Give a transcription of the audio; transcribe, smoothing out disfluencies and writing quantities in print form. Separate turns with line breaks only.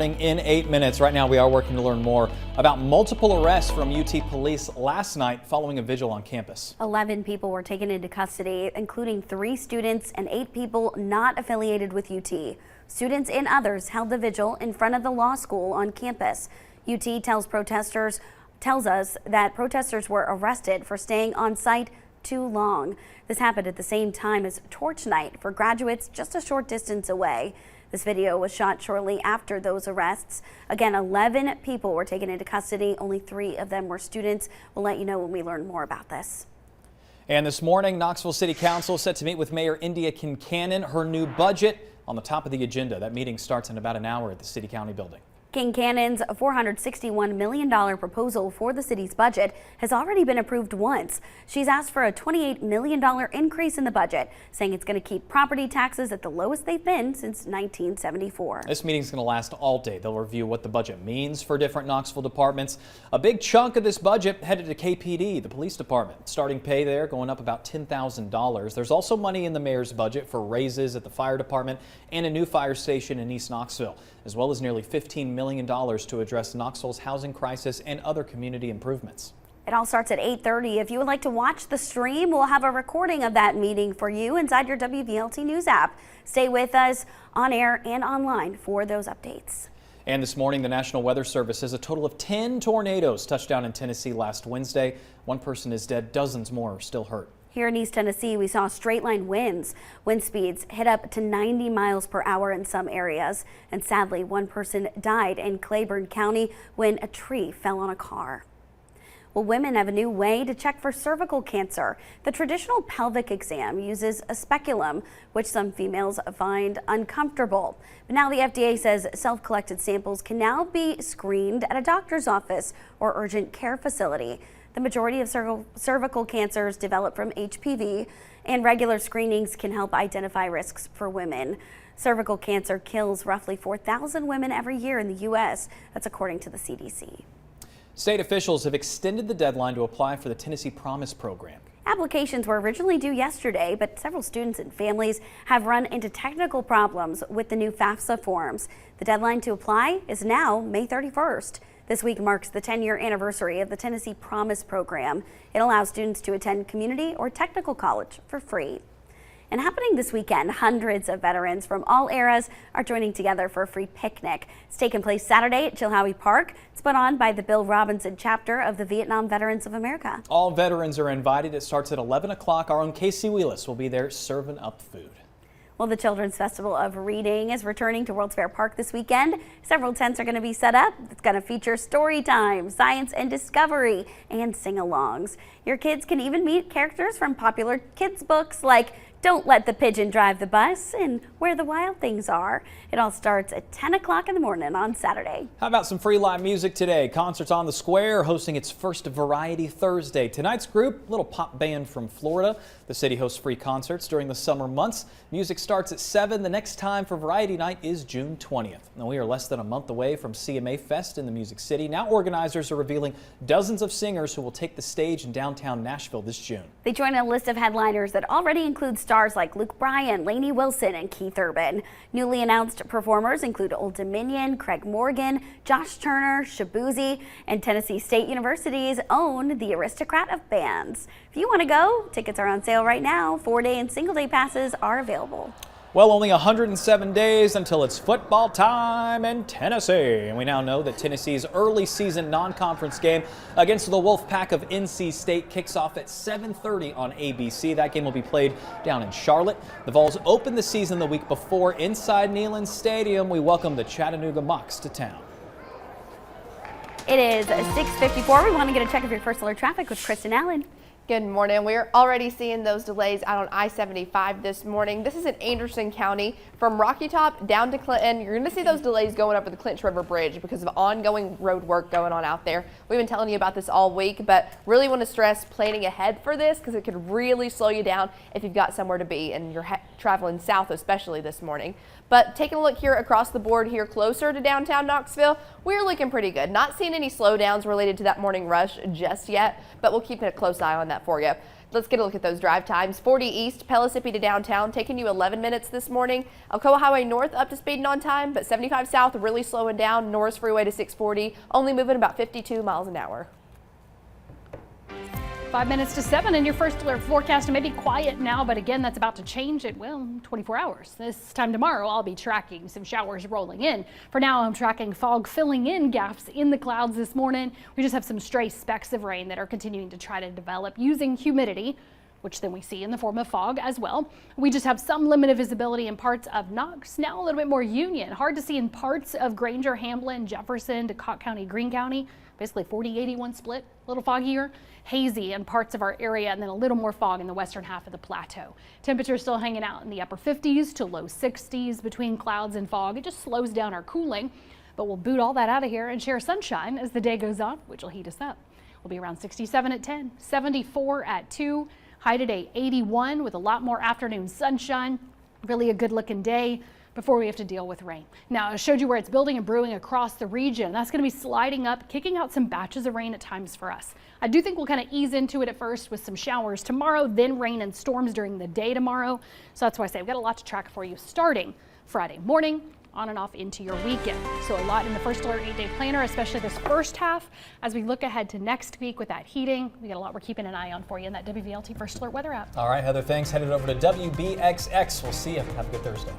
In 8 minutes. Right now we are working to learn more about multiple arrests from UT police last night following a vigil on campus.
11 people were taken into custody, including 3 students and 8 people not affiliated with UT. Students and others held the vigil in front of the law school on campus. UT tells us that protesters were arrested for staying on site too long. This happened at the same time as torch night for graduates just a short distance away. This video was shot shortly after those arrests. Again, 11 people were taken into custody. Only 3 of them were students. We'll let you know when we learn more about this.
And this morning, Knoxville City Council set to meet with Mayor India Kincannon. Her new budget on the top of the agenda. That meeting starts in about an hour at the City County building.
Kincannon's $461 million proposal for the city's budget has already been approved once. She's asked for a $28 million increase in the budget, saying it's going to keep property taxes at the lowest they've been since 1974.
This meeting is going to last all day. They'll review what the budget means for different Knoxville departments. A big chunk of this budget headed to KPD, the police department. Starting pay there going up about $10,000. There's also money in the mayor's budget for raises at the fire department and a new fire station in East Knoxville, as well as nearly $15 million to address Knoxville's housing crisis and other community improvements.
It all starts at 8:30. If you would like to watch the stream, we'll have a recording of that meeting for you inside your WVLT News app. Stay with us on air and online for those updates.
And this morning, the National Weather Service says a total of 10 tornadoes touched down in Tennessee last Wednesday. One person is dead, dozens more are still hurt.
Here in East Tennessee, we saw straight line winds. Wind speeds hit up to 90 miles per hour in some areas. And sadly, one person died in Claiborne County when a tree fell on a car. Well, women have a new way to check for cervical cancer. The traditional pelvic exam uses a speculum, which some females find uncomfortable. But now the FDA says self-collected samples can now be screened at a doctor's office or urgent care facility. The majority of cervical cancers develop from HPV, and regular screenings can help identify risks for women. Cervical cancer kills roughly 4,000 women every year in the U.S. That's according to the CDC.
State officials have extended the deadline to apply for the Tennessee Promise program.
Applications were originally due yesterday, but several students and families have run into technical problems with the new FAFSA forms. The deadline to apply is now May 31st. This week marks the 10-year anniversary of the Tennessee Promise program. It allows students to attend community or technical college for free. And happening this weekend, hundreds of veterans from all eras are joining together for a free picnic. It's taking place Saturday at Chilhowie Park. It's put on by the Bill Robinson chapter of the Vietnam Veterans of America.
All veterans are invited. It starts at 11 o'clock. Our own Casey Wheelis will be there serving up food.
Well, the Children's Festival of Reading is returning to World's Fair Park this weekend. Several tents are going to be set up. It's going to feature story time, science and discovery, and sing-alongs. Your kids can even meet characters from popular kids' books like Don't Let the Pigeon Drive the Bus and Where the Wild Things Are. It all starts at 10 o'clock in the morning on Saturday.
How about some free live music today? Concerts on the Square hosting its first Variety Thursday. Tonight's group, little pop band from Florida. The city hosts free concerts during the summer months. Music starts at 7. The next time for Variety Night is June 20th. Now, we are less than a month away from CMA Fest in the Music City. Now organizers are revealing dozens of singers who will take the stage in downtown Nashville this June.
They join a list of headliners that already includes stars like Luke Bryan, Lainey Wilson, and Keith Urban. Newly announced performers include Old Dominion, Craig Morgan, Josh Turner, Shabuzi, and Tennessee State University's own The Aristocrat of Bands. If you want to go, tickets are on sale right now. 4-day and single-day passes are available.
Well, only 107 days until it's football time in Tennessee. And we now know that Tennessee's early season non-conference game against the Wolfpack of NC State kicks off at 7:30 on ABC. That game will be played down in Charlotte. The Vols opened the season the week before inside Neyland Stadium. We welcome the Chattanooga Mocs to town.
It is 6:54. We want to get a check of your first alert traffic with Kristen Allen.
Good morning. We're already seeing those delays out on I-75 this morning. This is in Anderson County from Rocky Top down to Clinton. You're going to see those delays going over the Clinch River Bridge because of ongoing road work going on out there. We've been telling you about this all week, but really want to stress planning ahead for this because it could really slow you down if you've got somewhere to be and you're traveling south, especially this morning. But taking a look here across the board here closer to downtown Knoxville, we're looking pretty good. Not seeing any slowdowns related to that morning rush just yet, but we'll keep a close eye on that for you. Let's get a look at those drive times. 40 east, Pellissippi to downtown, taking you 11 minutes this morning. Alcoa Highway north up to speed and on time, but 75 south really slowing down. Norris Freeway to 640, only moving about 52 miles an hour.
5 minutes to 7 in your first alert forecast. It may be quiet now, but again, that's about to change in, 24 hours. This time tomorrow, I'll be tracking some showers rolling in. For now, I'm tracking fog filling in gaps in the clouds this morning. We just have some stray specks of rain that are continuing to try to develop using humidity, which then we see in the form of fog as well. We just have some limited visibility in parts of Knox, now a little bit more Union. Hard to see in parts of Granger, Hamblin, Jefferson, DeKalb County, Greene County. Basically 40-81 split, a little foggier, hazy in parts of our area, and then a little more fog in the western half of the plateau. Temperatures still hanging out in the upper 50s to low 60s between clouds and fog. It just slows down our cooling, but we'll boot all that out of here and share sunshine as the day goes on, which will heat us up. We'll be around 67 at 10, 74 at 2, high today 81 with a lot more afternoon sunshine. Really a good looking day before we have to deal with rain. Now, I showed you where it's building and brewing across the region. That's going to be sliding up, kicking out some batches of rain at times for us. I do think we'll kind of ease into it at first with some showers tomorrow, then rain and storms during the day tomorrow. So that's why I say we've got a lot to track for you starting Friday morning on and off into your weekend. So a lot in the first alert 8-day planner, especially this first half. As we look ahead to next week with that heating, we got a lot we're keeping an eye on for you in that WVLT First Alert weather app.
All right, Heather, thanks. Headed over to WBXX. We'll see you. Have a good Thursday.